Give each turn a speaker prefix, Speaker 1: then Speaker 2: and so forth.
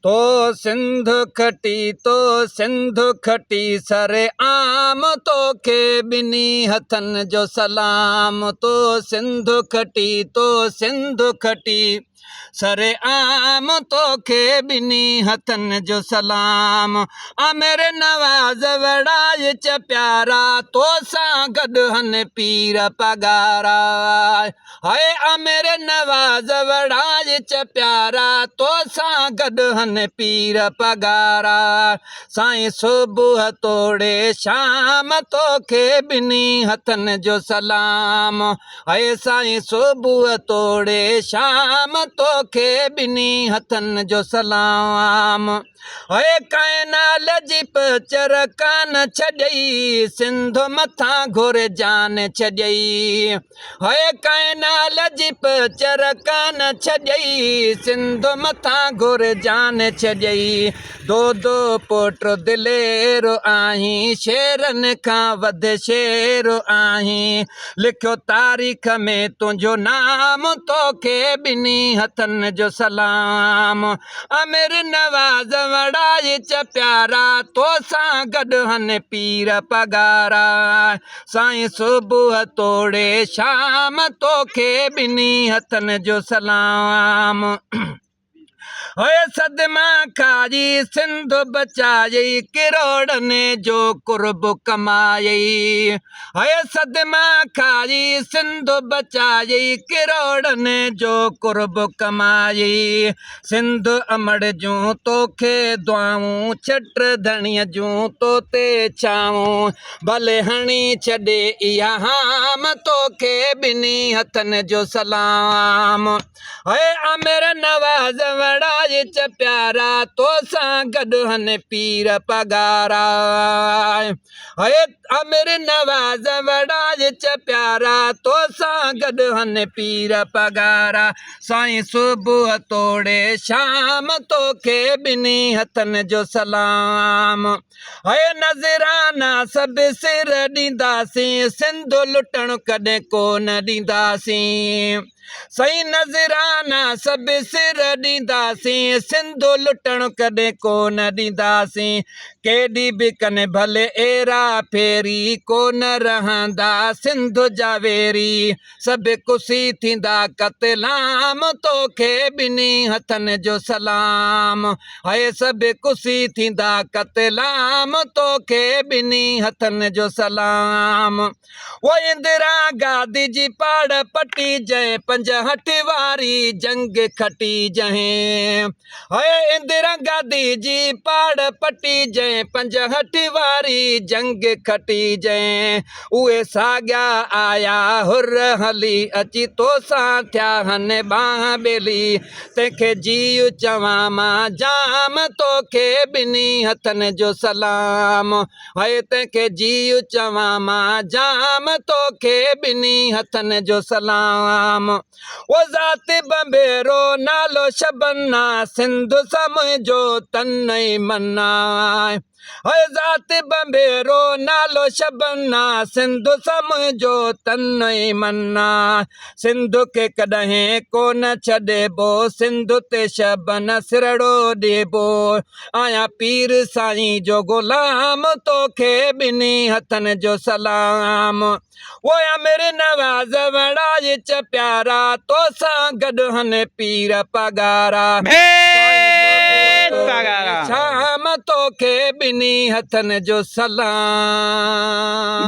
Speaker 1: तो सिंध खटी सरे आम तो के बिनी हथन जो सलाम तो सिंध खटी सरे आम तो के बिनी हथन जो सलाम आ मेरे नवाज वड़ाए च प्यारा तो सां गॾु हन पीर पगारा हाय आ मेरे नवाज वड़ाए च प्यारा तो सां गॾु हन पीर पगारा साईं सुबुह तोड़े शाम तो के बिनी हथन जो सलाम हाय साईं सुबुह तोड़े शाम तो के बिनी हथन जो सलाम हाय कायनाल जी पचर कान छॾई सिंध मथा घुर जान छॾई हाय कायनाल जी पचर कान छॾई सिंध मथा घुर जान छॾई दो पुट दिलेर आहीं शेरनि खां वध शेर आहीं लिखियो तारीख़ में तुंहिंजो नाम तोखे बिनी हथन जो सलाम अमीर नवाज वड़ाए च प्यारा तो सां गॾु हन पीर पगारा साईं सुबुह तोड़े शाम तोखे बिनी हथन जो सलाम होए सदमा खाजी सिंध बचाई किरोड़ने जो कुर्ब कमाई होए सदमा खाजी सिंध बचाई किरोड़ने जो कुर्ब कमाई सिंध अमड़ जूं तोखे दुआऊं छट धणीअ जूं तोते छाऊं भले हणी छॾे इहा हाम तोखे बिनी हथन जो सलाम होए आमिर नवाज वड़ाए च प्यारा तो सां गॾु हन पीर पगारा हाय आमिर नवाज वड़ाए च प्यारा तो सां गॾु हन पीर पगारा साईं सुबुह तोड़े शाम तोखे बिनी हथन जो सलाम हाय नज़राना सभु सिर ॾींदासीं सिंध लुटण कॾहिं कोन ॾींदासीं सही नज़राना सभु सिर ॾींदासीं सिंधु लुटण कॾहिं कोन ॾींदासीं केॾी बि कनि भले एरा फेरी कोन रहंदा सिंध जा वेरी सभु कुसी थींदा क़तलाम तोखे बिनी हथन जो सलाम हाय सभु कुसी थींदा क़तलाम तोखे बिनी हथन जो सलाम वो इंदिरा गांधी जी पाड़ पटी जंहिं 65 वारी जंग खटी जंहिं हाय इंदिरा गांधी जी पाड़ पटी जंहिं 65 वारी जंग खटी जंहिं उहे साॻिया आया हुर हली अची तोसां थिया हन बाह बेली तंहिंखे जीउ चवां मां जाम तोखे बिनी हथन जो सलाम हाय तंहिंखे जीउ चवां मां जाम तोखे बिनी हथन जो सलाम वो ज़ात बंबेरो नालो शबन्ना सिंध मुंहिंजो तन ई मन्ना हाय ज़ात बंबेरो नालो शबन्ना सिंध मुंहिंजो तन ई मन्ना सिंध खे कॾहिं कोन छॾिबो सिंध ते शबन सिरड़ो ॾिबो आया पीर साईं जो ग़ुलाम तोखे बिनी हथन जो सलाम वो अमीर नवाज वड़ाए च प्यारा तो सां गॾु हन पीर पगारा शाम तोखे बिनी हथन जो सलाम